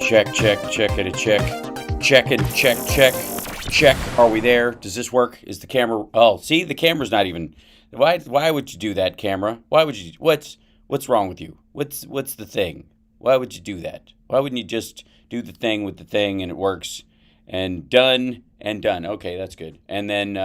Check, check it a check. Check it, check. Are we there? Does this work? Is the camera? Oh, see, the camera's not even. Why would you do that, camera? Why would you? What's wrong with you? What's the thing? Why would you do that? Why wouldn't you just do the thing with the thing and it works? And done and done. Okay, that's good. And then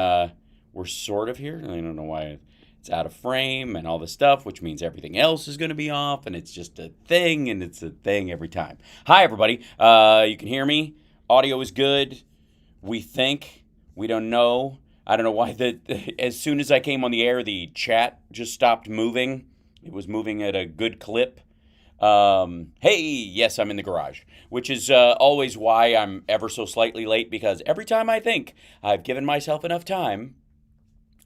we're sort of here. I don't know why it's out of frame and all this stuff, which means everything else is going to be off, and it's just a thing, and it's a thing every time. Hi, everybody. You can hear me. Audio is good. We think. We don't know. I don't know why. As soon as I came on the air, the chat just stopped moving. It was moving at a good clip. Hey, yes, I'm in the garage, which is always why I'm ever so slightly late, because every time I think I've given myself enough time,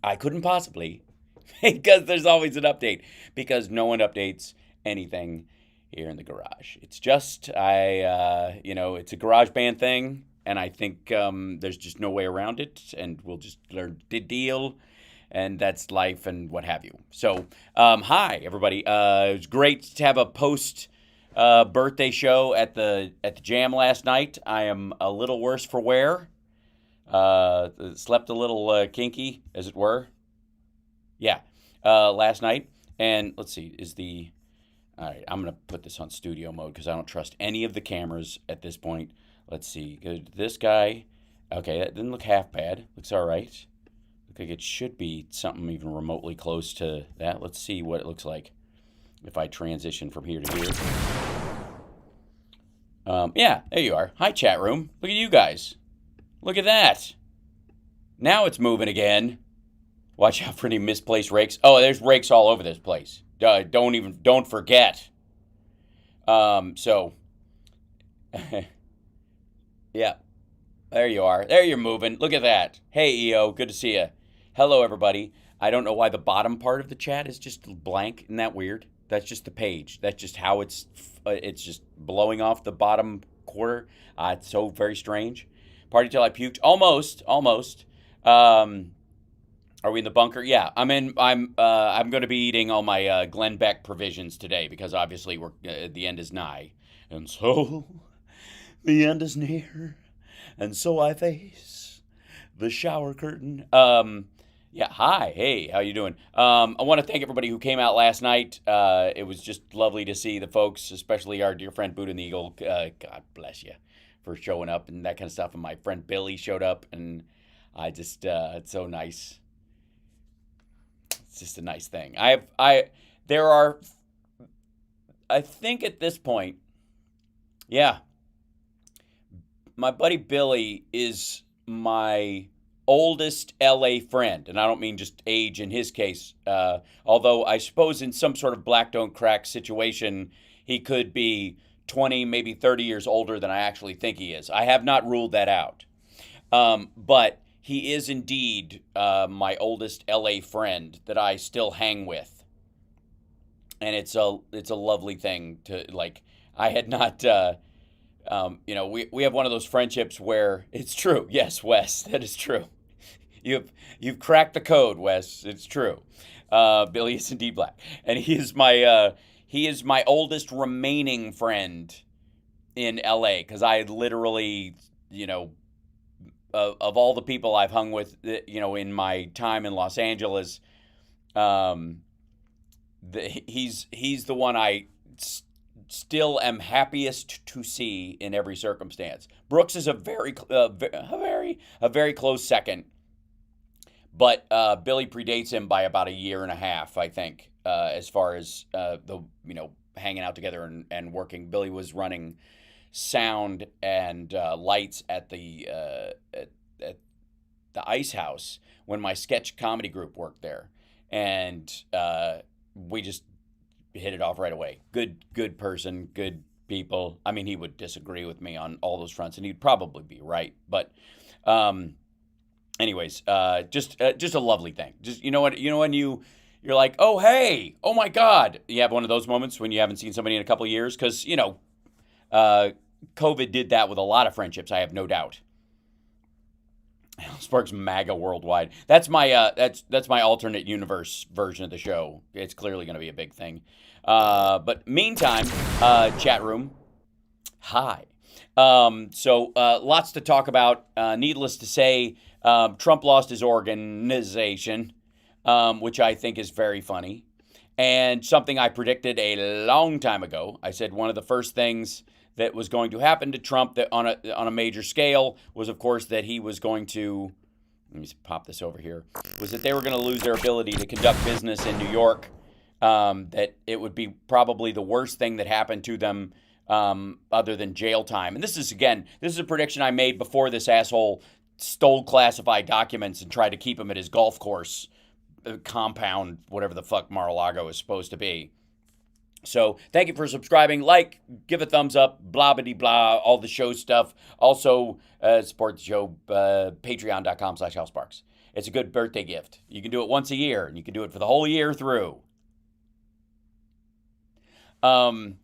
I couldn't possibly, because there's always an update, because no one updates anything here in the garage. It's just, it's a garage band thing, and I think there's just no way around it, and we'll just learn to deal. And that's life and what have you. So, hi everybody. It was great to have a post birthday show at the Jam last night. I am a little worse for wear. Slept a little kinky, as it were. Yeah, last night. And let's see, all right, I'm gonna put this on studio mode because I don't trust any of the cameras at this point. Let's see, good. This guy. Okay, that didn't look half bad. Looks all right. Like it should be something even remotely close to that. Let's see what it looks like if I transition from here to here. Yeah, there you are. Hi, chat room. Look at you guys. Look at that. Now it's moving again. Watch out for any misplaced rakes. Oh, there's rakes all over this place. Don't forget. Yeah. There you are. There you're moving. Look at that. Hey, EO. Good to see you. Hello, everybody. I don't know why the bottom part of the chat is just blank. Isn't that weird? That's just the page. That's just how it's just blowing off the bottom quarter. It's so very strange. Party till I puked. Almost. Are we in the bunker? Yeah, I'm in. I'm going to be eating all my Glenn Beck provisions today because obviously the end is nigh, and so the end is near, and so I face the shower curtain. Yeah, hi, hey, how you doing? I want to thank everybody who came out last night. It was just lovely to see the folks, especially our dear friend Buddha and the Eagle. God bless you for showing up and that kind of stuff. And my friend Billy showed up, and I just, it's so nice. It's just a nice thing. I think at this point, yeah, my buddy Billy is my oldest LA friend, and I don't mean just age in his case, although I suppose in some sort of black don't crack situation, he could be 20, maybe 30 years older than I actually think he is. I have not ruled that out. But he is indeed my oldest LA friend that I still hang with. And it's a lovely thing to, like, I had not... we have one of those friendships where it's true. Yes, Wes, that is true. You've cracked the code, Wes. It's true. Billy is indeed black, and he is my oldest remaining friend in LA, because I literally, of all the people I've hung with, in my time in Los Angeles, he's the one I still am happiest to see in every circumstance. Brooks is a very close second, but Billy predates him by about a year and a half, I think, as far as hanging out together and working. Billy was running sound and lights at the Ice House when my sketch comedy group worked there, and we just hit it off right away. Good person, good people. I mean, he would disagree with me on all those fronts, and he'd probably be right. But, anyways, just a lovely thing. Just when you're like, oh hey, oh my God, you have one of those moments when you haven't seen somebody in a couple of years, because COVID did that with a lot of friendships. I have no doubt. Sparks MAGA worldwide. That's my that's my alternate universe version of the show. It's clearly going to be a big thing. But meantime, chat room. Hi. So lots to talk about. Needless to say, Trump lost his organization, which I think is very funny. And something I predicted a long time ago. I said one of the first things that was going to happen to Trump that on a major scale was, of course, that he was going to, let me pop this over here, was that they were going to lose their ability to conduct business in New York, that it would be probably the worst thing that happened to them other than jail time. And this is a prediction I made before this asshole stole classified documents and tried to keep him at his golf course compound, whatever the fuck Mar-a-Lago is supposed to be. So thank you for subscribing, like, give a thumbs up, blah, blah, blah, all the show stuff. Also, support the show, patreon.com/HALSparks. It's a good birthday gift. You can do it once a year, and you can do it for the whole year through. But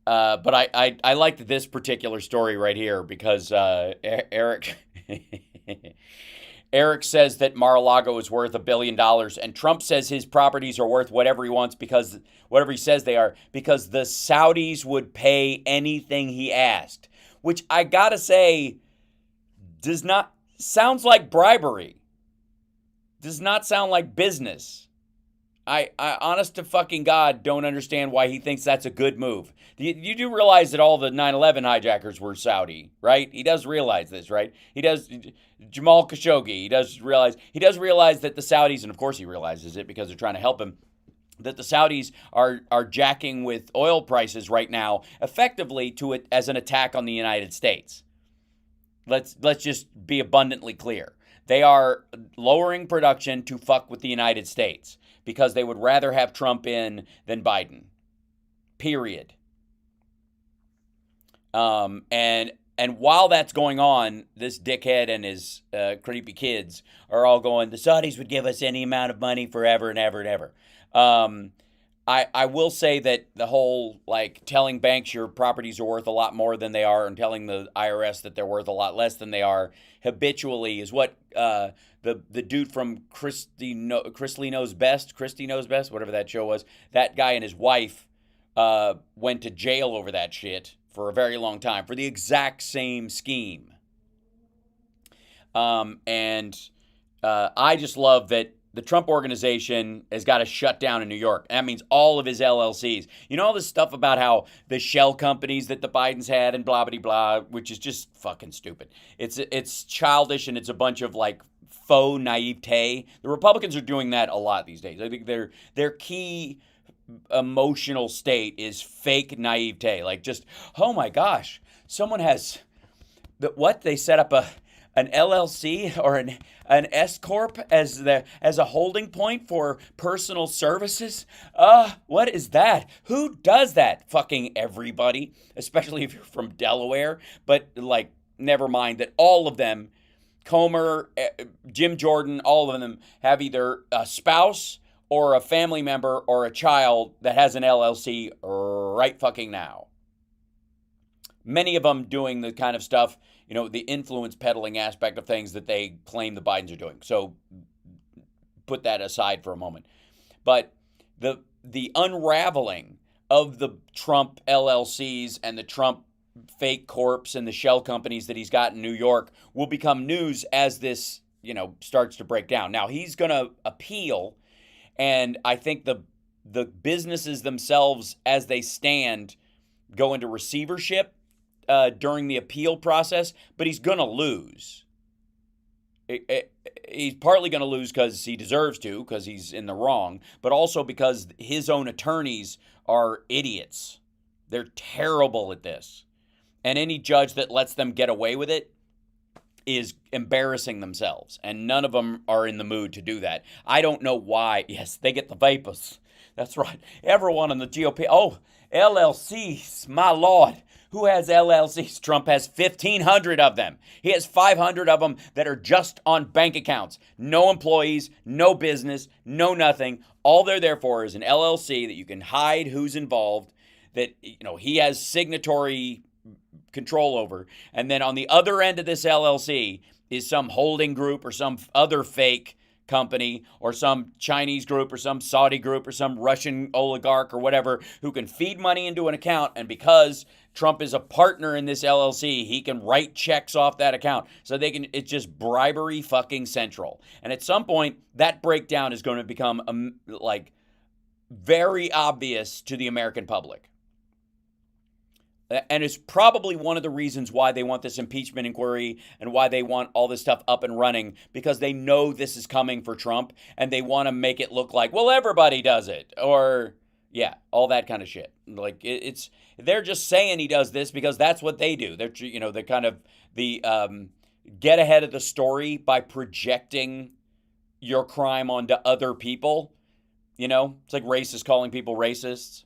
I liked this particular story right here because Eric Eric says that Mar-a-Lago is worth $1 billion, and Trump says his properties are worth whatever he wants because whatever he says they are, because the Saudis would pay anything he asked, which I gotta say sounds like bribery. Does not sound like business. I honest to fucking God, don't understand why he thinks that's a good move. You do realize that all the 9/11 hijackers were Saudi, right? He does realize this, right? He does. Jamal Khashoggi, he does realize that the Saudis, and of course he realizes it because they're trying to help him, that the Saudis are jacking with oil prices right now, effectively to it as an attack on the United States. Let's just be abundantly clear. They are lowering production to fuck with the United States because they would rather have Trump in than Biden. Period. And while that's going on, this dickhead and his creepy kids are all going, the Saudis would give us any amount of money forever and ever and ever. I will say that the whole, like, telling banks your properties are worth a lot more than they are and telling the IRS that they're worth a lot less than they are habitually is what the dude from Christy Knows Best, whatever that show was, that guy and his wife went to jail over that shit for a very long time for the exact same scheme. And I just love that the Trump organization has got to shut down in New York. That means all of his LLCs. You know all this stuff about how the shell companies that the Bidens had and blah, blah, blah, which is just fucking stupid. It's childish and it's a bunch of, like, faux naivete. The Republicans are doing that a lot these days. I think their key emotional state is fake naivete. Like, just, oh my gosh, someone has, they set up an LLC or an S corp as a holding point for personal services. What is that? Who does that? Fucking everybody, especially if you're from Delaware. But, like, never mind that all of them, Comer, Jim Jordan, all of them have either a spouse or a family member or a child that has an LLC right fucking now. Many of them doing the kind of stuff, you know, the influence peddling aspect of things that they claim the Bidens are doing. So put that aside for a moment. But the unraveling of the Trump LLCs and the Trump fake corps and the shell companies that he's got in New York will become news as this, you know, starts to break down. Now, he's going to appeal, and I think the businesses themselves as they stand go into receivership during the appeal process, but he's going to lose. He's partly going to lose because he deserves to, because he's in the wrong, but also because his own attorneys are idiots. They're terrible at this. And any judge that lets them get away with it is embarrassing themselves, and none of them are in the mood to do that. I don't know why. Yes, they get the vapors. That's right. Everyone in the GOP. Oh, LLCs, my Lord. Who has LLCs? Trump has 1,500 of them. He has 500 of them that are just on bank accounts. No employees, no business, no nothing. All they're there for is an LLC that you can hide who's involved, that, you know, he has signatory control over. And then on the other end of this LLC is some holding group or some other fake company or some Chinese group or some Saudi group or some Russian oligarch or whatever who can feed money into an account, and because Trump is a partner in this LLC, he can write checks off that account. So it's just bribery fucking central. And at some point, that breakdown is going to become very obvious to the American public. And it's probably one of the reasons why they want this impeachment inquiry and why they want all this stuff up and running, because they know this is coming for Trump and they want to make it look like, well, everybody does it, or yeah, all that kind of shit. Like they're just saying he does this because that's what they do. They're kind of get ahead of the story by projecting your crime onto other people. It's like racists calling people racists.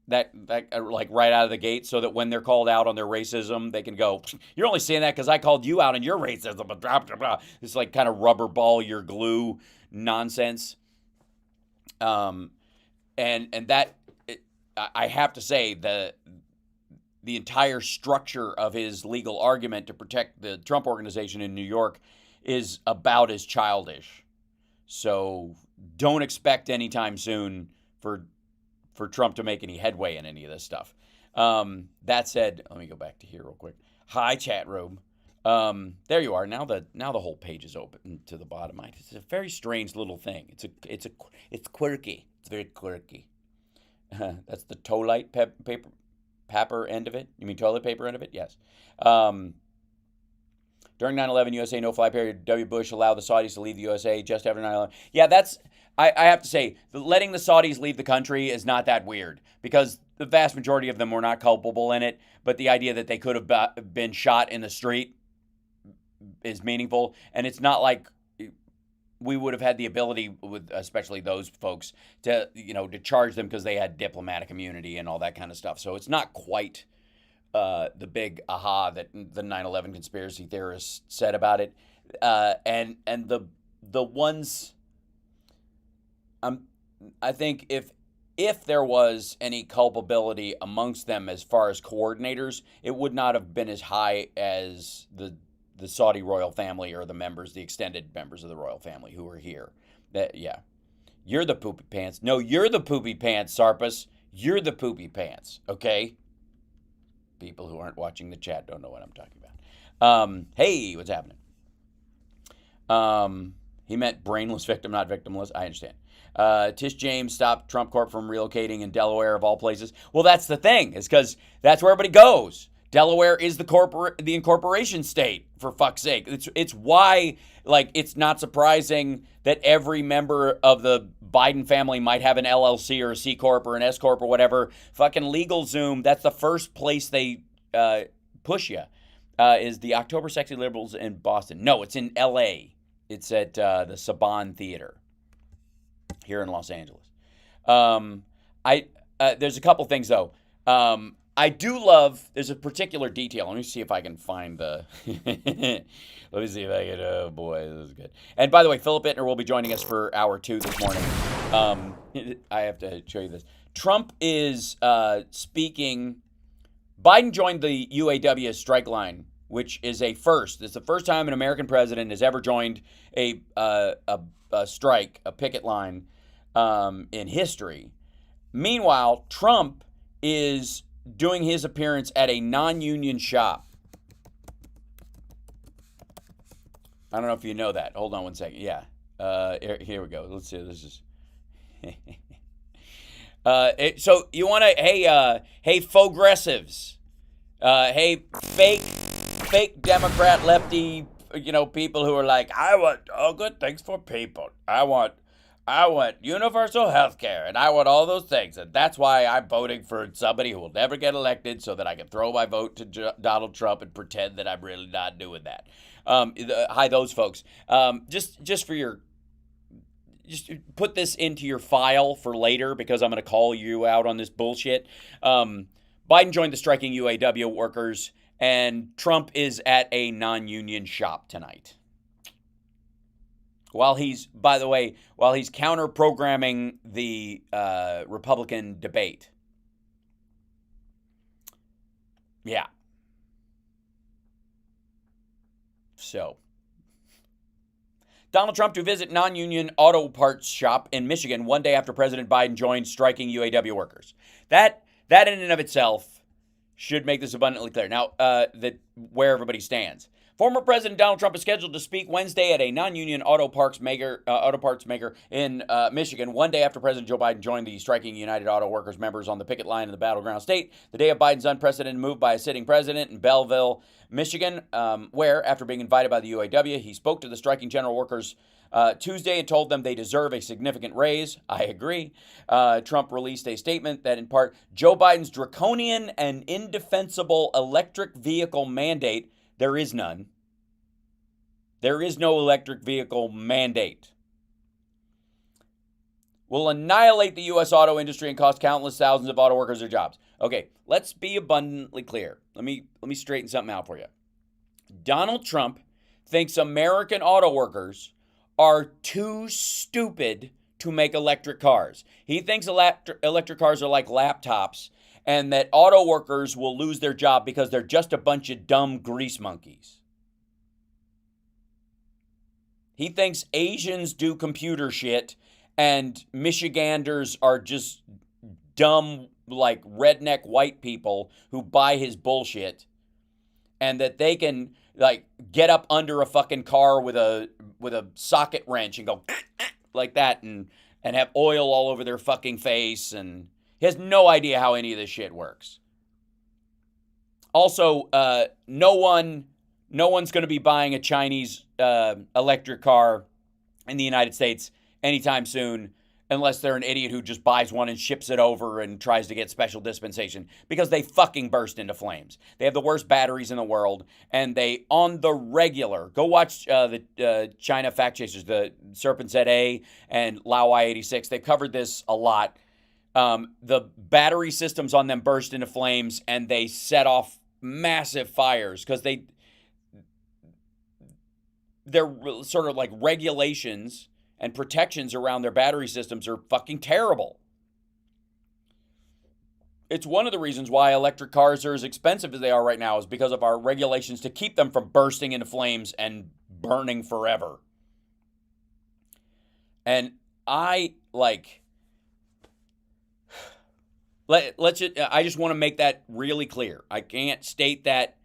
That like right out of the gate, so that when they're called out on their racism, they can go, you're only saying that because I called you out on your racism. It's like kind of rubber ball your glue nonsense. And that, I have to say, the entire structure of his legal argument to protect the Trump Organization in New York is about as childish. So don't expect anytime soon for Trump to make any headway in any of this stuff. That said, let me go back to here real quick. Hi, chat room. There you are. Now the whole page is open to the bottom. It's a very strange little thing. It's quirky. It's very quirky. That's the toilet paper end of it. You mean toilet paper end of it? Yes. During 9/11, USA no-fly period, W. Bush allowed the Saudis to leave the USA just after 9/11. Yeah, I have to say, letting the Saudis leave the country is not that weird, because the vast majority of them were not culpable in it, but the idea that they could have been shot in the street is meaningful, and it's not like we would have had the ability, with especially those folks, to charge them because they had diplomatic immunity and all that kind of stuff. So it's not quite the big aha that the 9/11 conspiracy theorists said about it, and the ones. I think if there was any culpability amongst them as far as coordinators, it would not have been as high as the Saudi royal family or the extended members of the royal family who were here. You're the poopy pants. No, you're the poopy pants, Sarpus. You're the poopy pants, okay? People who aren't watching the chat don't know what I'm talking about. Hey, what's happening? He meant brainless victim, not victimless. I understand. Tish James stopped Trump Corp from relocating in Delaware, of all places. Well, that's the thing, is because that's where everybody goes. Delaware is the incorporation state, for fuck's sake. It's why, it's not surprising that every member of the Biden family might have an LLC or a C Corp or an S Corp or whatever. Fucking LegalZoom, that's the first place they push you, is the October Sexy Liberals in Boston. No, it's in L.A. It's at the Saban Theater here in Los Angeles. There's a couple things, though. I do love, there's a particular detail. Let me see if I can find the, oh boy, this is good. And by the way, Philip Ittner will be joining us for hour 2 this morning. I have to show you this. Trump is speaking, Biden joined the UAW strike line, which is a first. It's the first time an American president has ever joined a strike, a picket line, in history. Meanwhile, Trump is doing his appearance at a non-union shop. I don't know if you know that. Hold on one second. Yeah. Here we go. Let's see. This is... so you want to... Hey, faux-gressives. Hey, fake Democrat lefty, people who are like, I want all good things for people. I want universal health care, and I want all those things. And that's why I'm voting for somebody who will never get elected, so that I can throw my vote to Donald Trump and pretend that I'm really not doing that. Hi, those folks. Just put this into your file for later, because I'm going to call you out on this bullshit. Biden joined the striking UAW workers, and Trump is at a non-union shop tonight. While he's counter-programming the Republican debate. Yeah. So, Donald Trump to visit non-union auto parts shop in Michigan one day after President Biden joined striking UAW workers. That in and of itself should make this abundantly clear. Now, where everybody stands. Former President Donald Trump is scheduled to speak Wednesday at a non-union auto parts maker in Michigan, one day after President Joe Biden joined the striking United Auto Workers members on the picket line in the battleground state, the day of Biden's unprecedented move by a sitting president in Belleville, Michigan, where, after being invited by the UAW, he spoke to the striking general workers Tuesday and told them they deserve a significant raise. I agree. Trump released a statement that, in part, Joe Biden's draconian and indefensible electric vehicle mandate, there is none. There is no electric vehicle mandate, will annihilate the U.S. auto industry and cost countless thousands of auto workers their jobs. Okay, let's be abundantly clear. Let me straighten something out for you. Donald Trump thinks American auto workers are too stupid to make electric cars. He thinks electric cars are like laptops and that auto workers will lose their job because they're just a bunch of dumb grease monkeys. He thinks Asians do computer shit and Michiganders are just dumb, like redneck white people who buy his bullshit, and that they can like get up under a fucking car with a socket wrench and go like that and have oil all over their fucking face, and he has no idea how any of this shit works. Also, no one's going to be buying a Chinese electric car in the United States anytime soon unless they're an idiot who just buys one and ships it over and tries to get special dispensation, because they fucking burst into flames. They have the worst batteries in the world, and they, on the regular, go watch the China Fact Chasers, the Serpent ZA and Lao I-86. They've covered this a lot. The battery systems on them burst into flames, and they set off massive fires because they're sort of like regulations and protections around their battery systems are fucking terrible. It's one of the reasons why electric cars are as expensive as they are right now, is because of our regulations to keep them from bursting into flames and burning forever. And I just want to make that really clear. I can't state that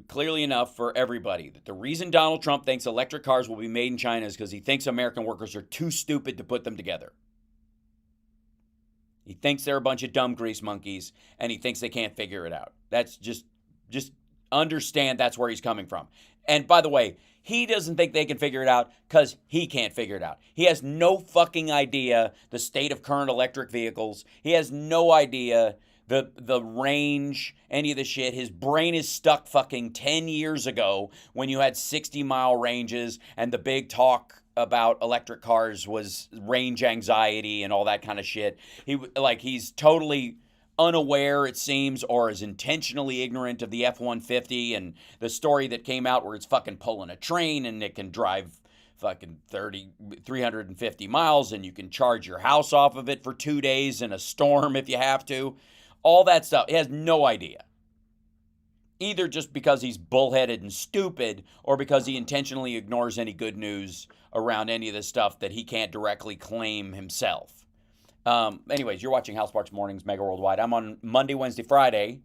clearly enough for everybody, that the reason Donald Trump thinks electric cars will be made in China is because he thinks American workers are too stupid to put them together. He thinks they're a bunch of dumb grease monkeys, and he thinks they can't figure it out. That's just understand that's where he's coming from. And by the way, he doesn't think they can figure it out because he can't figure it out. He has no fucking idea the state of current electric vehicles. He has no idea the range, any of the shit. His brain is stuck fucking 10 years ago when you had 60-mile ranges, and the big talk about electric cars was range anxiety and all that kind of shit. He's totally unaware, it seems, or is intentionally ignorant of the F-150 and the story that came out where it's fucking pulling a train and it can drive fucking 350 miles and you can charge your house off of it for 2 days in a storm if you have to. All that stuff. He has no idea. Either just because he's bullheaded and stupid, or because he intentionally ignores any good news around any of this stuff that he can't directly claim himself. Anyways, you're watching HAL Sparks Mornings Mega Worldwide. I'm on Monday, Wednesday, Friday,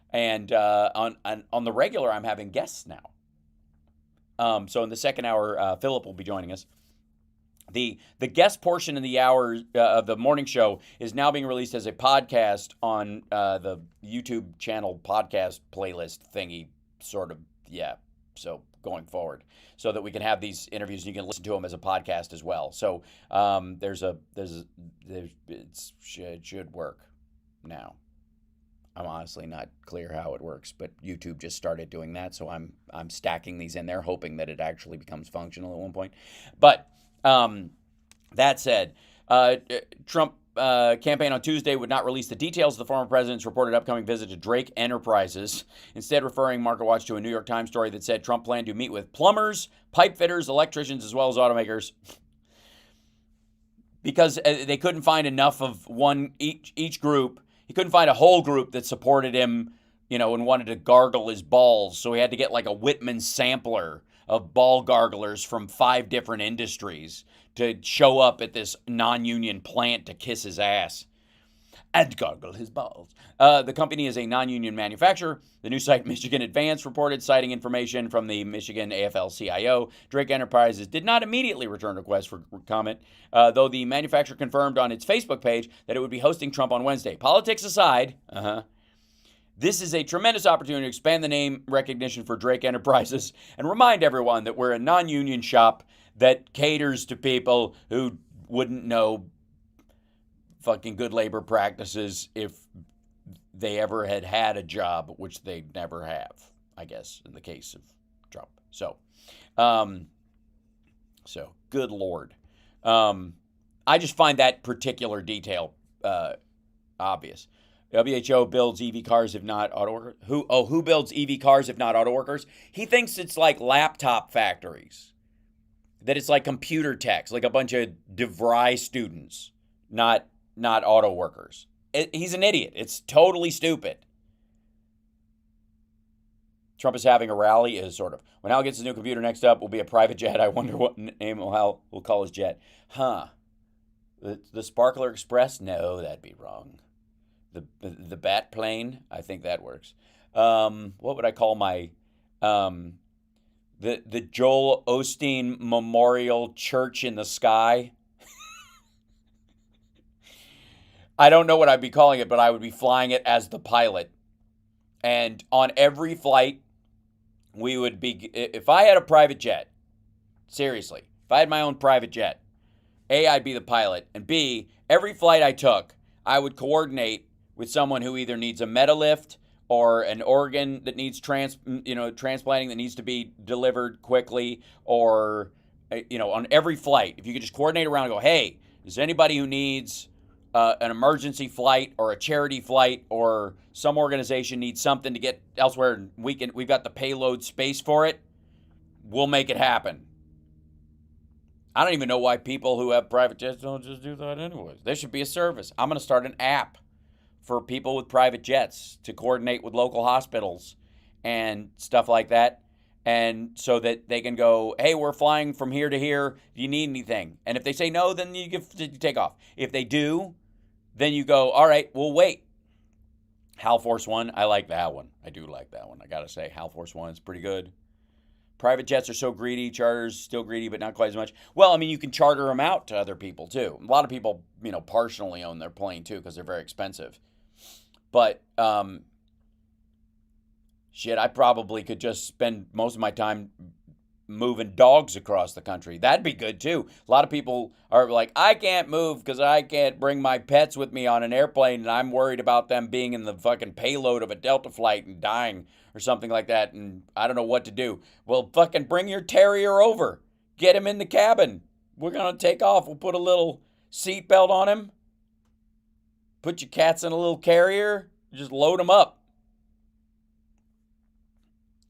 and on the regular, I'm having guests now. So in the second hour, Philip will be joining us. The guest portion in the hour of the morning show is now being released as a podcast on the YouTube channel podcast playlist thingy, sort of, yeah. So going forward, so that we can have these interviews and you can listen to them as a podcast as well. So it should work now. I'm honestly not clear how it works, but YouTube just started doing that, so I'm stacking these in there, hoping that it actually becomes functional at one point. But that said, Trump campaign on Tuesday would not release the details of the former president's reported upcoming visit to Drake Enterprises, instead referring MarketWatch to a New York Times story that said Trump planned to meet with plumbers, pipe fitters, electricians, as well as automakers, because they couldn't find enough of each group. He couldn't find a whole group that supported him, and wanted to gargle his balls, so he had to get like a Whitman sampler of ball garglers from 5 different industries to show up at this non-union plant to kiss his ass and gargle his balls. The company is a non-union manufacturer. The news site Michigan Advance reported, citing information from the Michigan AFL-CIO. Drake Enterprises did not immediately return requests for comment, though the manufacturer confirmed on its Facebook page that it would be hosting Trump on Wednesday. Politics aside, this is a tremendous opportunity to expand the name recognition for Drake Enterprises and remind everyone that we're a non-union shop that caters to people who wouldn't know fucking good labor practices if they ever had a job, which they never have, I guess, in the case of Trump. So good Lord. I just find that particular detail obvious. WHO builds EV cars if not auto workers. Who builds EV cars if not auto workers? He thinks it's like laptop factories. That it's like computer techs, like a bunch of DeVry students, not auto workers. He's an idiot. It's totally stupid. Trump is having a rally, is sort of. When Hal gets his new computer, next up will be a private jet. I wonder what name Hal will call his jet. The Sparkler Express? No, that'd be wrong. The Bat Plane? I think that works. What would I call my... the Joel Osteen Memorial Church in the Sky? I don't know what I'd be calling it, but I would be flying it as the pilot. And on every flight, we would be... If I had a private jet, seriously, if I had my own private jet, A, I'd be the pilot, and B, every flight I took, I would coordinate with someone who either needs a Metalift or an organ that needs transplanting that needs to be delivered quickly, or, on every flight, if you could just coordinate around and go, hey, is anybody who needs an emergency flight or a charity flight, or some organization needs something to get elsewhere and we've got the payload space for it, we'll make it happen. I don't even know why people who have private jets don't just do that anyways. There should be a service. I'm going to start an app for people with private jets to coordinate with local hospitals and stuff like that. And so that they can go, hey, we're flying from here to here. Do you need anything? And if they say no, then you take off. If they do, then you go, all right, we'll wait. HAL Force One, I like that one. I do like that one. I got to say, HAL Force One is pretty good. Private jets are so greedy. Charters still greedy, but not quite as much. Well, I mean, you can charter them out to other people, too. A lot of people, partially own their plane, too, because they're very expensive. But, I probably could just spend most of my time moving dogs across the country. That'd be good, too. A lot of people are like, I can't move because I can't bring my pets with me on an airplane, and I'm worried about them being in the fucking payload of a Delta flight and dying or something like that, and I don't know what to do. Well, fucking bring your terrier over. Get him in the cabin. We're going to take off. We'll put a little seatbelt on him. Put your cats in a little carrier. Just load them up.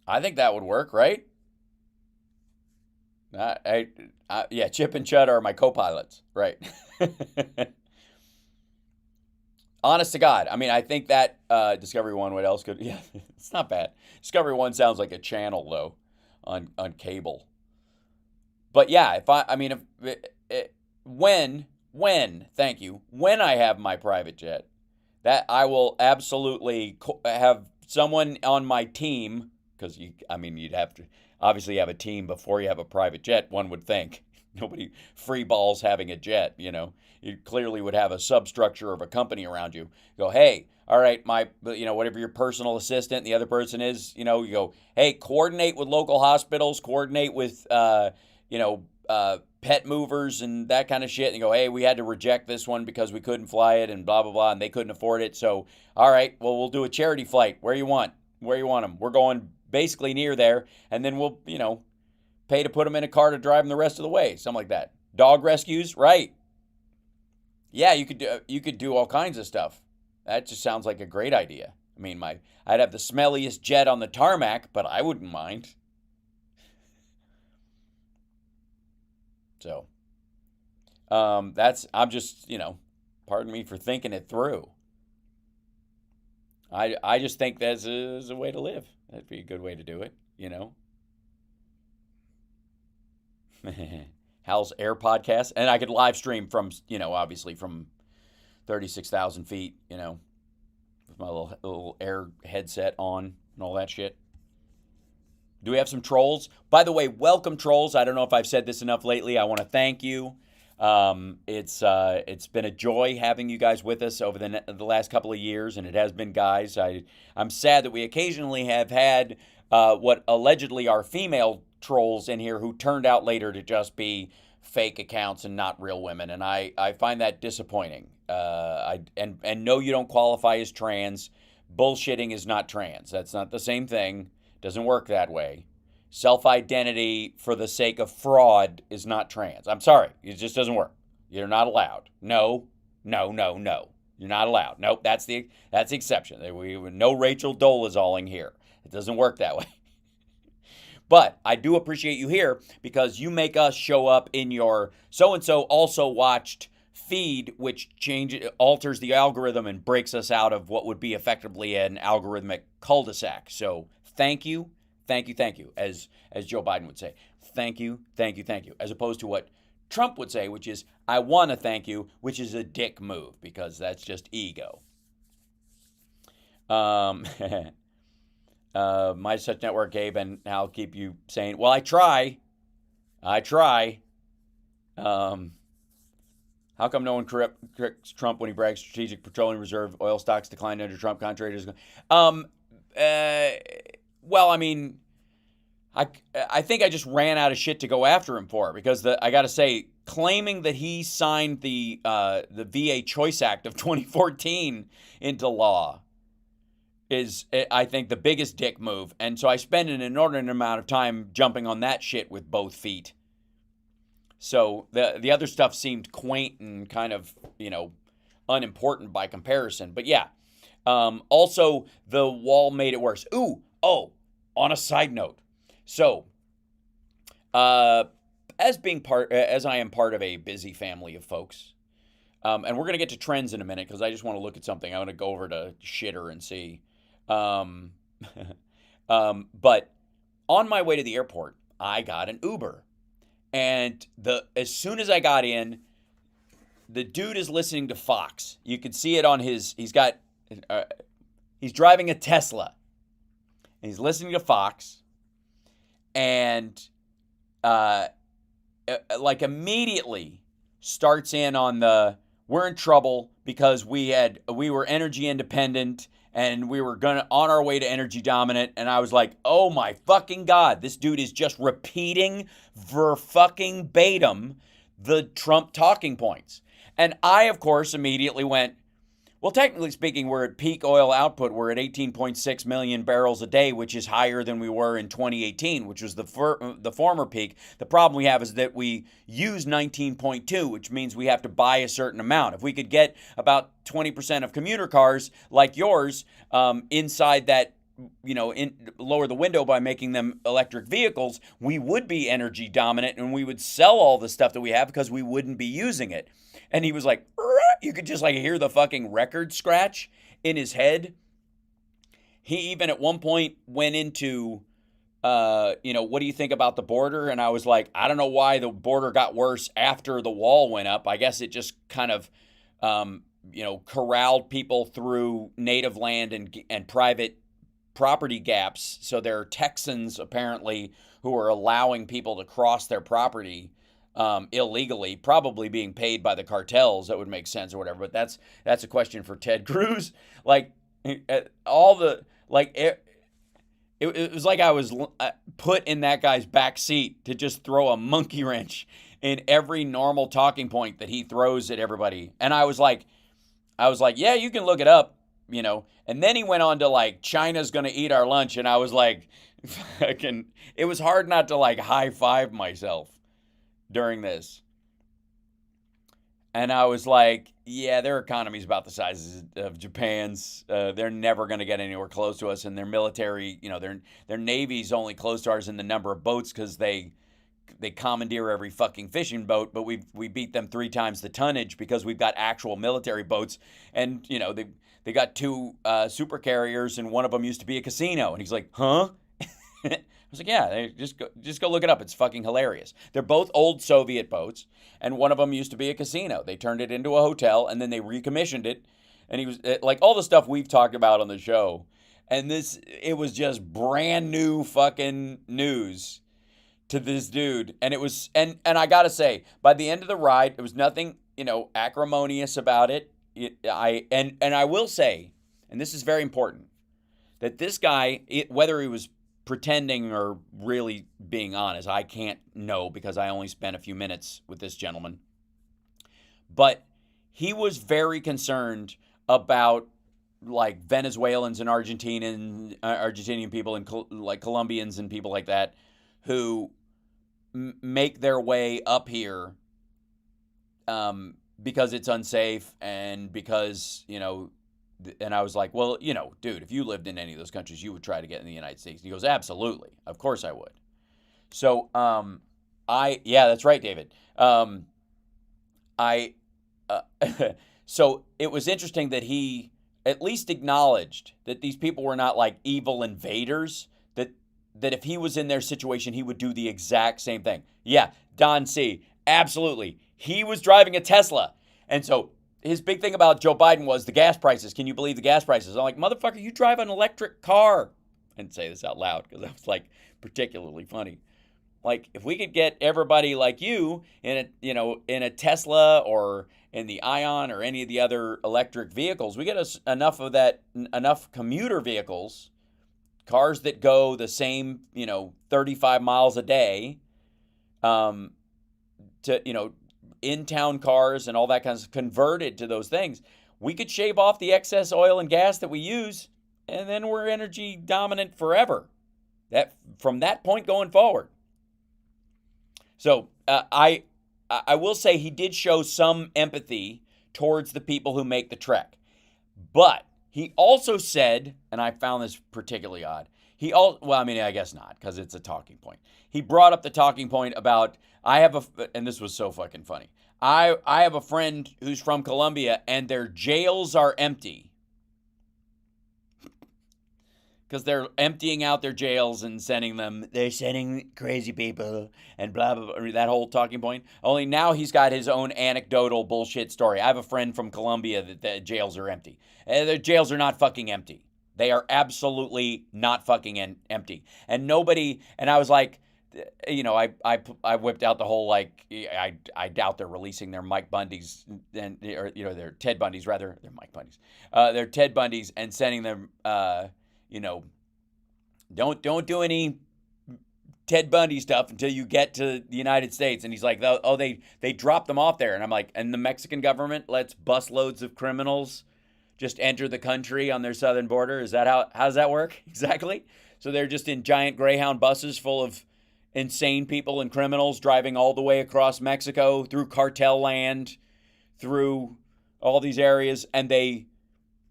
I think that would work, right? Yeah, Chip and Chud are my co-pilots, right? Honest to God, I mean, I think that Discovery One, what else could? Yeah, it's not bad. Discovery One sounds like a channel though, on cable. But yeah, thank you, when I have my private jet, that I will absolutely have someone on my team, because you'd have to obviously have a team before you have a private jet, one would think. Nobody free balls having a jet, You clearly would have a substructure of a company around you. Go, hey, all right, whatever your personal assistant and the other person is, you go, hey, coordinate with local hospitals, coordinate with, pet movers and that kind of shit. And you go, hey, we had to reject this one because we couldn't fly it and blah, blah, blah, and they couldn't afford it. So, all right, well, we'll do a charity flight. Where you want them. We're going basically near there, and then we'll, pay to put them in a car to drive them the rest of the way, something like that. Dog rescues, right? Yeah, you could do all kinds of stuff. That just sounds like a great idea. I mean, I'd have the smelliest jet on the tarmac, but I wouldn't mind. So, I'm just, pardon me for thinking it through. I just think that's a way to live. That'd be a good way to do it, HAL's Air podcast, and I could live stream from, obviously from 36,000 feet, with my little air headset on and all that shit. Do we have some trolls? By the way, welcome trolls. I don't know if I've said this enough lately. I want to thank you. It's been a joy having you guys with us over the last couple of years, and it has been guys. I'm sad that we occasionally have had what allegedly are female trolls in here who turned out later to just be fake accounts and not real women, and I find that disappointing. And no, you don't qualify as trans. Bullshitting is not trans. That's not the same thing. Doesn't work that way. Self-identity for the sake of fraud is not trans. I'm sorry. It just doesn't work. You're not allowed. No. You're not allowed. Nope, that's the exception. No Rachel Dolezalling here. It doesn't work that way. But I do appreciate you here because you make us show up in your so-and-so also watched feed, which alters the algorithm and breaks us out of what would be effectively an algorithmic cul-de-sac. So thank you, as Joe Biden would say. Thank you, as opposed to what Trump would say, which is, I want to thank you, which is a dick move, because that's just ego. My Such Network, Gabe, and I'll keep you saying, well, I try. How come no one corrects Trump when he brags strategic petroleum reserve oil stocks declined under Trump contractors? Well, I mean, I think I just ran out of shit to go after him for, because I got to say, claiming that he signed the VA Choice Act of 2014 into law is, I think, the biggest dick move. And so I spend an inordinate amount of time jumping on that shit with both feet. So the other stuff seemed quaint and kind of, unimportant by comparison. But yeah, also the wall made it worse. On a side note. So, as I am part of a busy family of folks, and we're going to get to trends in a minute because I just want to look at something. I want to go over to Shitter and see. But on my way to the airport, I got an Uber. And as soon as I got in, the dude is listening to Fox. You could see it on he's driving a Tesla. And he's listening to Fox. And immediately starts in on we're in trouble because we were energy independent and we were on our way to energy dominant. And I was like, oh my fucking God, this dude is just repeating verbatim the Trump talking points. And I, of course, immediately went, well, technically speaking, we're at peak oil output. We're at 18.6 million barrels a day, which is higher than we were in 2018, which was the former peak. The problem we have is that we use 19.2, which means we have to buy a certain amount. If we could get about 20% of commuter cars like yours inside that, lower the window by making them electric vehicles, we would be energy dominant and we would sell all the stuff that we have because we wouldn't be using it. And he was like, you could just hear the fucking record scratch in his head. He even at one point went into, what do you think about the border? And I was like, I don't know why the border got worse after the wall went up. I guess it just kind of, corralled people through native land and private property gaps. So there are Texans apparently who are allowing people to cross their property illegally, probably being paid by the cartels. That would make sense or whatever. But that's a question for Ted Cruz. It was like I was put in that guy's back seat to just throw a monkey wrench in every normal talking point that he throws at everybody. And I was like, yeah, you can look it up, And then he went on to China's going to eat our lunch, and I was like, it was hard not to high five myself during this. And I was like, yeah, their economy's about the size of Japan's. They're never going to get anywhere close to us. And their military, their navy's only close to ours in the number of boats because they commandeer every fucking fishing boat. But we beat them 3 times the tonnage because we've got actual military boats. And, they got 2 super carriers and one of them used to be a casino. And he's like, huh? was like, yeah, just go look it up. It's fucking hilarious. They're both old Soviet boats, and one of them used to be a casino. They turned it into a hotel, and then they recommissioned it. And he was like all the stuff we've talked about on the show. And it was just brand new fucking news to this dude. And it was, and I gotta say, by the end of the ride, there was nothing, acrimonious about it. And I will say, and this is very important, that this guy, whether he was pretending or really being honest, I can't know because I only spent a few minutes with this gentleman. But he was very concerned about like Venezuelans and Argentinian people and like Colombians and people like that who make their way up here because it's unsafe and because, and I was like, well, dude, if you lived in any of those countries, you would try to get in the United States. And he goes, absolutely. Of course I would. So, yeah, that's right, David. So it was interesting that he at least acknowledged that these people were not like evil invaders, that if he was in their situation, he would do the exact same thing. Yeah, Don C., absolutely. He was driving a Tesla. And so his big thing about Joe Biden was the gas prices. Can you believe the gas prices? I'm like, motherfucker, you drive an electric car. I didn't say this out loud because that was like particularly funny. Like if we could get everybody like you in a Tesla or in the Ion or any of the other electric vehicles, we get us enough commuter vehicles, cars that go the same, 35 miles a day, to, in-town cars and all that kind of converted to those things. We could shave off the excess oil and gas that we use, and then we're energy dominant forever. That from that point going forward. So I will say he did show some empathy towards the people who make the trek. But he also said, and I found this particularly odd, I guess not, because it's a talking point. He brought up the talking point about, and this was so fucking funny. I have a friend who's from Colombia, and their jails are empty. Because they're emptying out their jails and they're sending crazy people and blah, blah, blah, that whole talking point. Only now he's got his own anecdotal bullshit story. I have a friend from Colombia that the jails are empty. The jails are not fucking empty. They are absolutely not fucking empty. And I was like, I whipped out the whole, like, I doubt they're releasing their Mike Bundys, or their Ted Bundys, rather. They're Mike Bundys. They're Ted Bundys and sending them, don't do any Ted Bundy stuff until you get to the United States. And he's like, oh, they dropped them off there. And I'm like, and the Mexican government lets busloads of criminals just enter the country on their southern border? Is that how does that work exactly? So they're just in giant Greyhound buses full of insane people and criminals driving all the way across Mexico through cartel land, through all these areas. And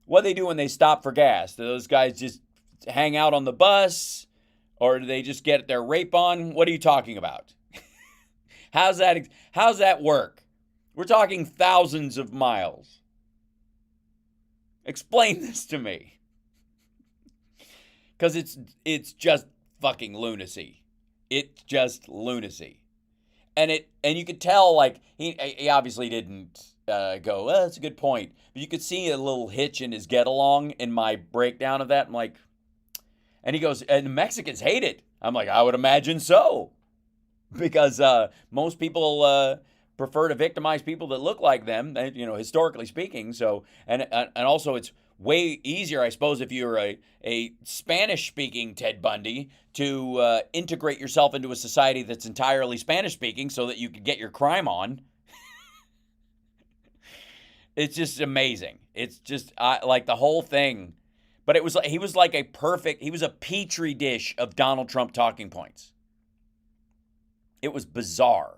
what do they do when they stop for gas? Do those guys just hang out on the bus, or do they just get their rape on? What are you talking about? How's that work? We're talking thousands of miles. Explain this to me. Because it's just fucking lunacy. It's just lunacy. And you could tell, like, he obviously didn't go, well, that's a good point. But you could see a little hitch in his get along in my breakdown of that. I'm like, and he goes, and the Mexicans hate it. I'm like, I would imagine so. Because most people prefer to victimize people that look like them, historically speaking. So, and also it's way easier, I suppose, if you're a Spanish-speaking Ted Bundy to integrate yourself into a society that's entirely Spanish-speaking so that you can get your crime on. It's just amazing. It's just like the whole thing. But it was like he was a petri dish of Donald Trump talking points. It was bizarre.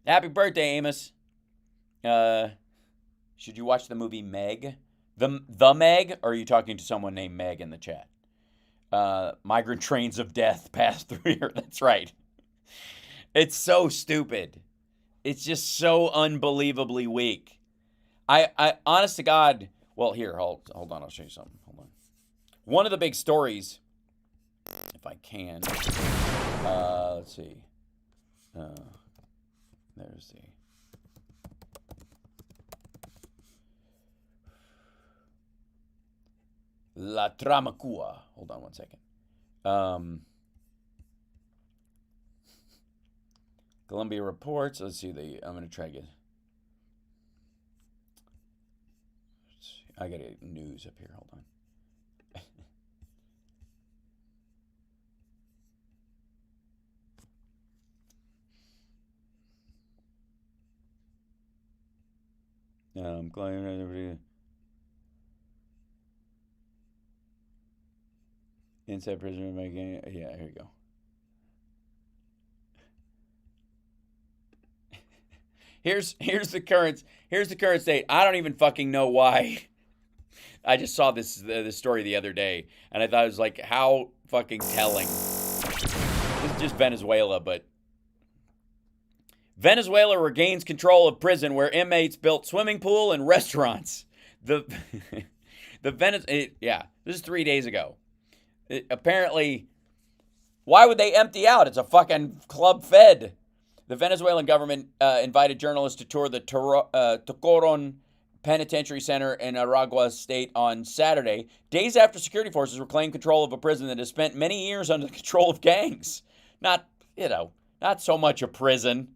Happy birthday, Amos. Should you watch the movie Meg? The Meg? Or are you talking to someone named Meg in the chat? Migrant trains of death pass through here. That's right. It's so stupid. It's just so unbelievably weak. I honest to God, well, here, hold on, I'll show you something. Hold on. One of the big stories if I can. Let's see. There's the... La Tramacua. Hold on one second. Colombia reports. Let's see. I'm going to try to get... I got a news up here. Hold on. Inside prison making. Yeah, here you go. Here's the current state. I don't even fucking know why. I just saw this story the other day, and I thought it was like, how fucking telling. This is just Venezuela, but Venezuela regains control of prison where inmates built swimming pool and restaurants. This is 3 days ago. Apparently, why would they empty out? It's a fucking Club Fed. The Venezuelan government invited journalists to tour the Tocoron Penitentiary Center in Aragua State on Saturday, days after security forces reclaimed control of a prison that has spent many years under the control of gangs. Not so much a prison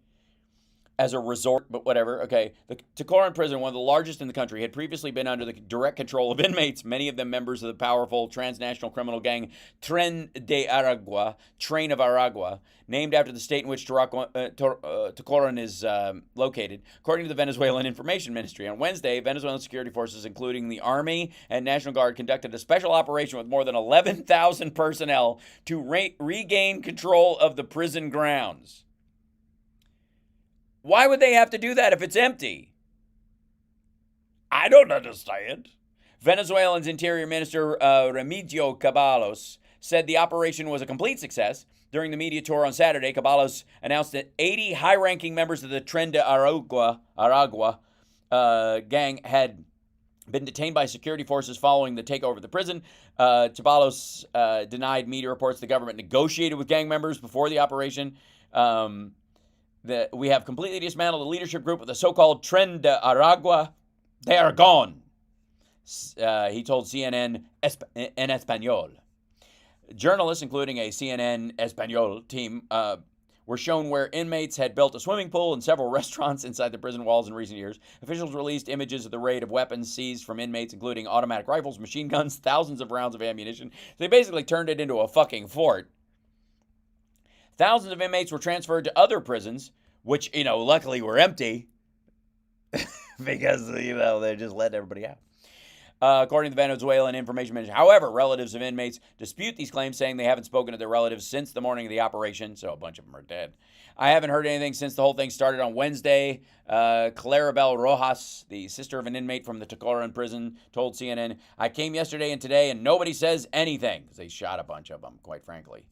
as a resort, but whatever. Okay, the Tocoron prison, one of the largest in the country, had previously been under the direct control of inmates, many of them members of the powerful transnational criminal gang Train of Aragua, named after the state in which Tocoron is located. According to the Venezuelan Information Ministry, on Wednesday, Venezuelan security forces, including the Army and National Guard, conducted a special operation with more than 11,000 personnel to regain control of the prison grounds. Why would they have to do that if it's empty? I don't understand. Venezuelan's Interior Minister Remigio Caballos said the operation was a complete success. During the media tour on Saturday, Caballos announced that 80 high-ranking members of the Tren de Aragua gang had been detained by security forces following the takeover of the prison. Caballos denied media reports the government negotiated with gang members before the operation. That we have completely dismantled the leadership group of the so-called Tren de Aragua. They are gone, he told CNN en Español. Journalists, including a CNN Español team, were shown where inmates had built a swimming pool and several restaurants inside the prison walls in recent years. Officials released images of the raid of weapons seized from inmates, including automatic rifles, machine guns, thousands of rounds of ammunition. They basically turned it into a fucking fort. Thousands of inmates were transferred to other prisons, which, luckily were empty because, they're just letting everybody out. According to the Venezuelan Information Ministry. However, relatives of inmates dispute these claims, saying they haven't spoken to their relatives since the morning of the operation, so a bunch of them are dead. I haven't heard anything since the whole thing started on Wednesday. Claribel Rojas, the sister of an inmate from the Tocoron prison, told CNN, I came yesterday and today, and nobody says anything, because they shot a bunch of them, quite frankly.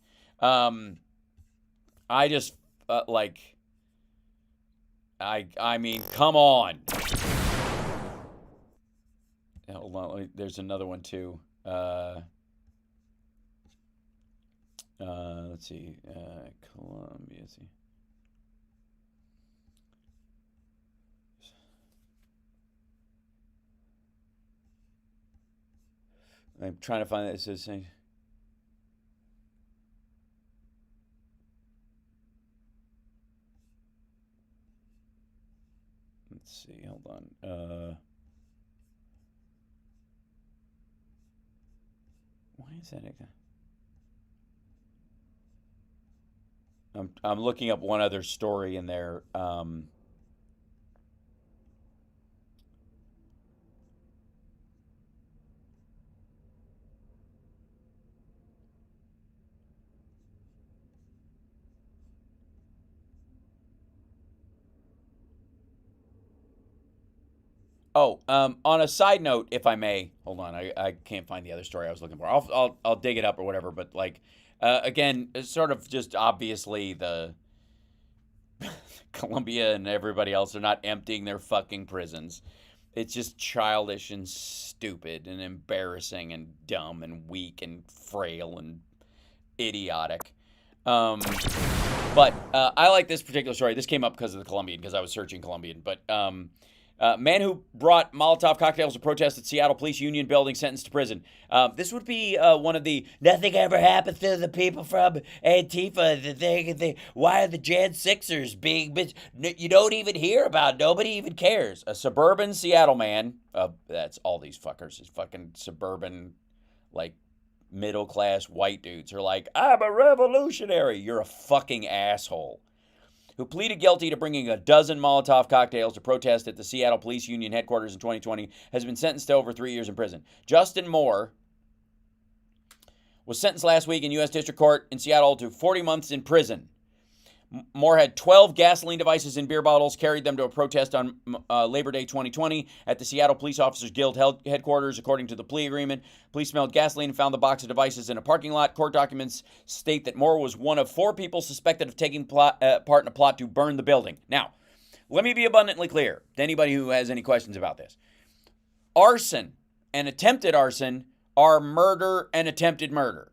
I just, I mean, come on. Hold on, there's another one, too. Let's see, Colombia, let's see. I'm trying to find this thing. Let's see, hold on. Why is that again? I'm looking up one other story in there. On a side note, if I may, hold on, I can't find the other story I was looking for. I'll dig it up or whatever. But again, it's sort of just obviously the Colombia and everybody else are not emptying their fucking prisons. It's just childish and stupid and embarrassing and dumb and weak and frail and Idiotic. But I like this particular story. This came up because of the Colombian, because I was searching Colombian. But man who brought Molotov cocktails to protest at Seattle Police Union building sentenced to prison. This would be one of the nothing ever happens to the people from Antifa. Why are the Jan Sixers being bitch? You don't even hear about. Nobody even cares. A suburban Seattle man. That's all these fuckers. These fucking suburban, like, middle-class white dudes are like, I'm a revolutionary. You're a fucking asshole. Who pleaded guilty to bringing a dozen Molotov cocktails to protest at the Seattle Police Union headquarters in 2020, has been sentenced to over 3 years in prison. Justin Moore was sentenced last week in U.S. District Court in Seattle to 40 months in prison. Moore had 12 gasoline devices in beer bottles, carried them to a protest on Labor Day 2020 at the Seattle Police Officers Guild headquarters, according to the plea agreement. Police smelled gasoline and found the box of devices in a parking lot. Court documents state that Moore was one of 4 people suspected of taking part in a plot to burn the building. Now, let me be abundantly clear to anybody who has any questions about this. Arson and attempted arson are murder and attempted murder.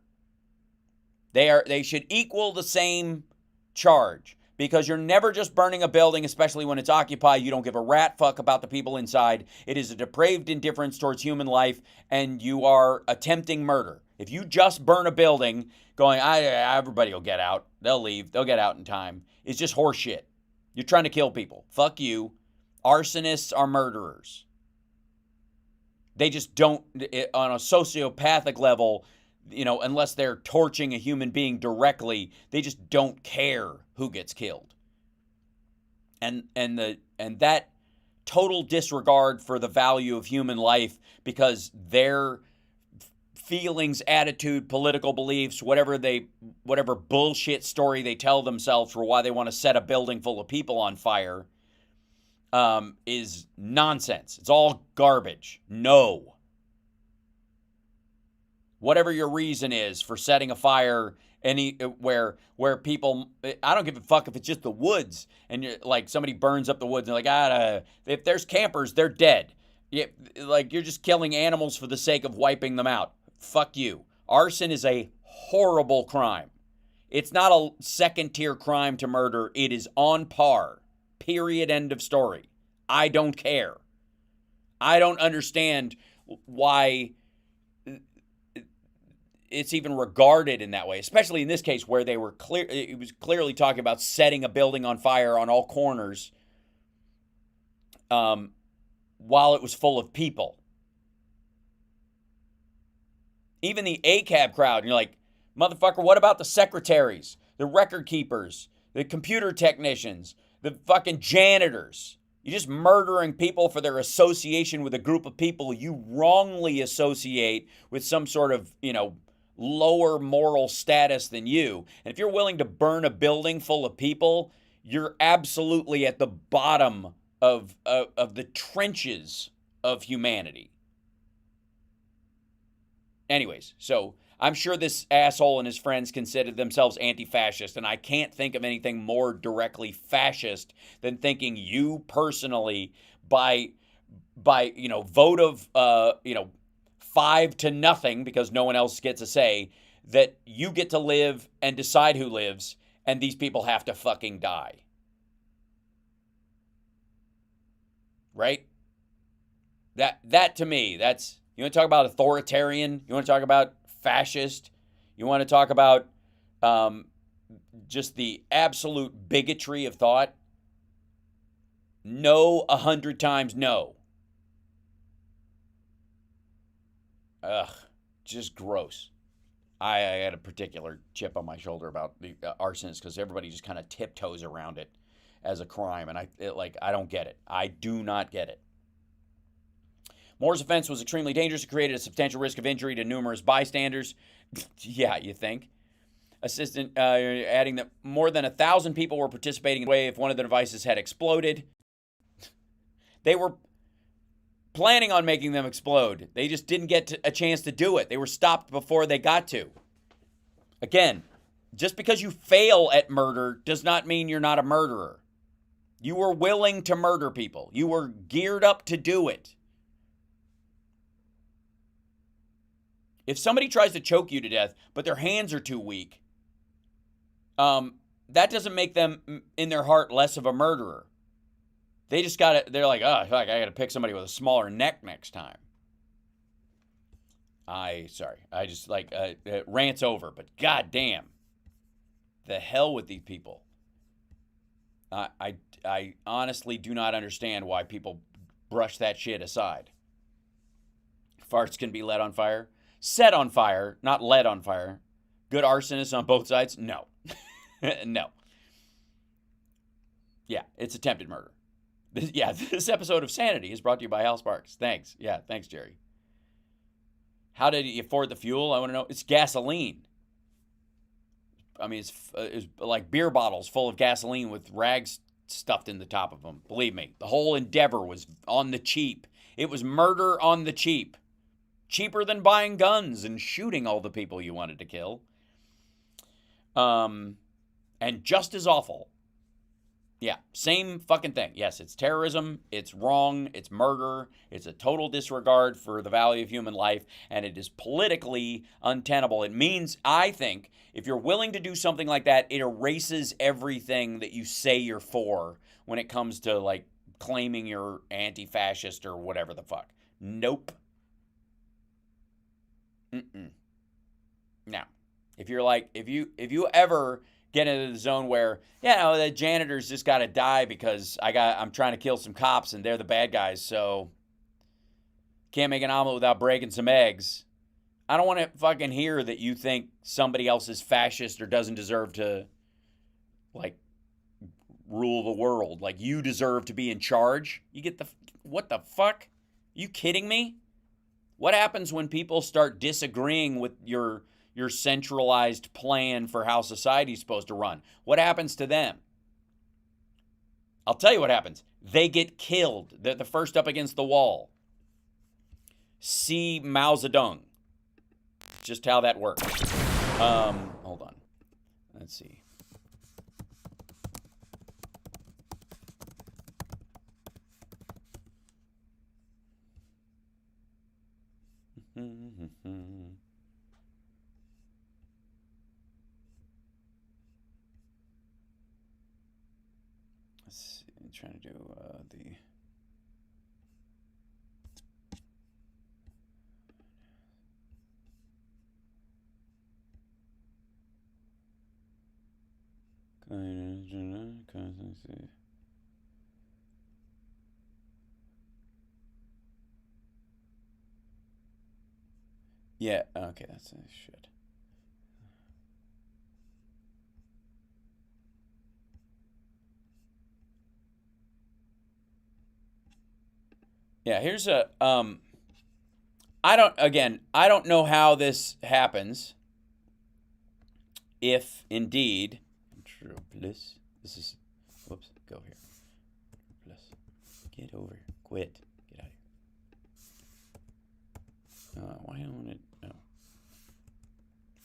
They should equal the same charge, because you're never just burning a building, especially when it's occupied. You don't give a rat fuck about the people inside. It is a depraved indifference towards human life, and you are attempting murder. If you just burn a building going, everybody will get out, they'll leave, they'll get out in time, it's just horseshit. You're trying to kill people. Fuck you. Arsonists are murderers. They just don't, on a sociopathic level, unless they're torching a human being directly, they just don't care who gets killed. And that total disregard for the value of human life, because their feelings, attitude, political beliefs, whatever bullshit story they tell themselves for why they want to set a building full of people on fire, is nonsense. It's all garbage. No. Whatever your reason is for setting a fire where people, I don't give a fuck if it's just the woods and you're like, somebody burns up the woods and they're like, if there's campers, they're dead. You're just killing animals for the sake of wiping them out. Fuck you. Arson is a horrible crime. It's not a second-tier crime to murder. It is on par. Period. End of story. I don't care. I don't understand why it's even regarded in that way, especially in this case where it was clearly talking about setting a building on fire on all corners while it was full of people. Even the ACAB crowd, you're like, motherfucker, what about the secretaries, the record keepers, the computer technicians, the fucking janitors? You're just murdering people for their association with a group of people you wrongly associate with some sort of, lower moral status than you. And if you're willing to burn a building full of people, you're absolutely at the bottom of the trenches of humanity. Anyways, so I'm sure this asshole and his friends considered themselves anti-fascist, and I can't think of anything more directly fascist than thinking you personally, by vote of 5-0, because no one else gets a say, that you get to live and decide who lives, and these people have to fucking die. Right? That to me, that's, you want to talk about authoritarian, you want to talk about fascist, you want to talk about just the absolute bigotry of thought. No, 100 times no. Ugh, just gross. I had a particular chip on my shoulder about the arsonists, because everybody just kind of tiptoes around it as a crime, and I don't get it. I do not get it. Moore's offense was extremely dangerous. It created a substantial risk of injury to numerous bystanders. Yeah, you think? Assistant adding that more than 1,000 people were participating in the way if one of the devices had exploded. They were planning on making them explode. They just didn't get a chance to do it. They were stopped before they got to. Again, just because you fail at murder does not mean you're not a murderer. You were willing to murder people. You were geared up to do it. If somebody tries to choke you to death, but their hands are too weak, that doesn't make them, in their heart, less of a murderer. They just got to, they're like, oh, fuck, I got to pick somebody with a smaller neck next time. Sorry. I just, like, rant's over, but goddamn. The hell with these people. I honestly do not understand why people brush that shit aside. Farts can be lit on fire. Set on fire, not lit on fire. Good arsonists on both sides? No. No. Yeah, it's attempted murder. This episode of Sanity is brought to you by HAL Sparks. Thanks. Yeah, thanks, Jerry. How did he afford the fuel? I want to know. It's gasoline. I mean, it's like beer bottles full of gasoline with rags stuffed in the top of them. Believe me, the whole endeavor was on the cheap. It was murder on the cheap. Cheaper than buying guns and shooting all the people you wanted to kill. And just as awful. Yeah, same fucking thing. Yes, it's terrorism, it's wrong, it's murder, it's a total disregard for the value of human life, and it is politically untenable. It means, I think, if you're willing to do something like that, it erases everything that you say you're for when it comes to, like, claiming you're anti-fascist or whatever the fuck. Nope. Now, if you're like, if you ever get into the zone where, the janitors just got to die because I'm trying to kill some cops and they're the bad guys, so can't make an omelet without breaking some eggs. I don't want to fucking hear that you think somebody else is fascist or doesn't deserve to, like, rule the world. Like, you deserve to be in charge. What the fuck? You kidding me? What happens when people start disagreeing with your centralized plan for how society's supposed to run? What happens to them? I'll tell you what happens. They get killed. They're the first up against the wall. See Mao Zedong. Just how that works. Hold on. Let's see. Let's see. I'm trying to do the... Yeah, okay, that's shit. Yeah, here's a I don't know how this happens. If indeed true bliss. This is whoops, go here. Bliss. Get over here. Quit. Get out of here. Why don't it no.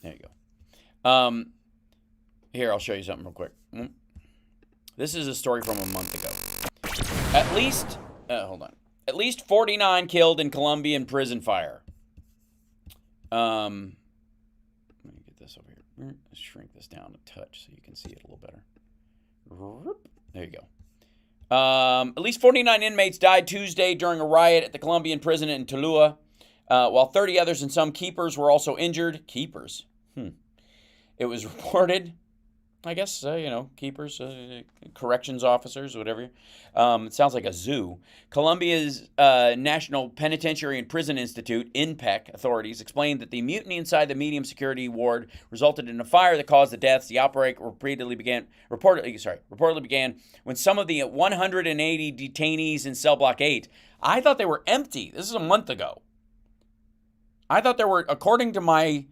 There you go. Here, I'll show you something real quick. This is a story from a month ago. At least hold on. At least 49 killed in Colombian prison fire. Let me get this over here. Let's shrink this down a touch so you can see it a little better. There you go. At least 49 inmates died Tuesday during a riot at the Colombian prison in Tuluá, while 30 others and some keepers were also injured. Keepers? It was reported... I guess, keepers, corrections officers, whatever. It sounds like a zoo. Colombia's National Penitentiary and Prison Institute, INPEC, authorities explained that the mutiny inside the medium security ward resulted in a fire that caused the deaths. The outbreak reportedly began when some of the 180 detainees in cell block 8, I thought they were empty. This is a month ago. I thought there were, according to my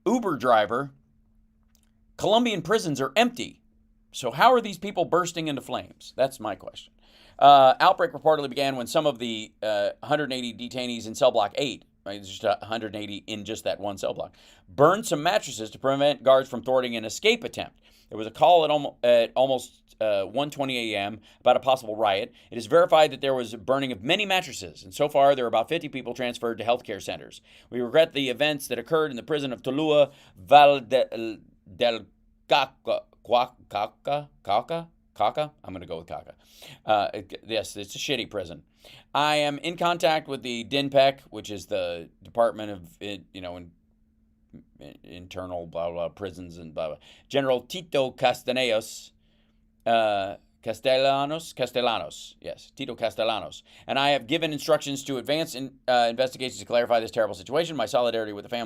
Uber driver, Colombian prisons are empty. So how are these people bursting into flames? That's my question. Outbreak reportedly began when some of the 180 detainees in cell block 8 It's just 180 in just that one cell block. Burned some mattresses to prevent guards from thwarting an escape attempt. There was a call at almost 1:20 a.m. about a possible riot. It is verified that there was a burning of many mattresses, and so far there are about 50 people transferred to healthcare centers. We regret the events that occurred in the prison of Tolua, del Caca? I'm going to go with Caca. Yes, it's a shitty prison. I am in contact with the DINPEC, which is the Department of, internal blah, blah, prisons and blah, blah. General Tito Castellanos, yes, Tito Castellanos. And I have given instructions to advance investigations to clarify this terrible situation. My solidarity with the family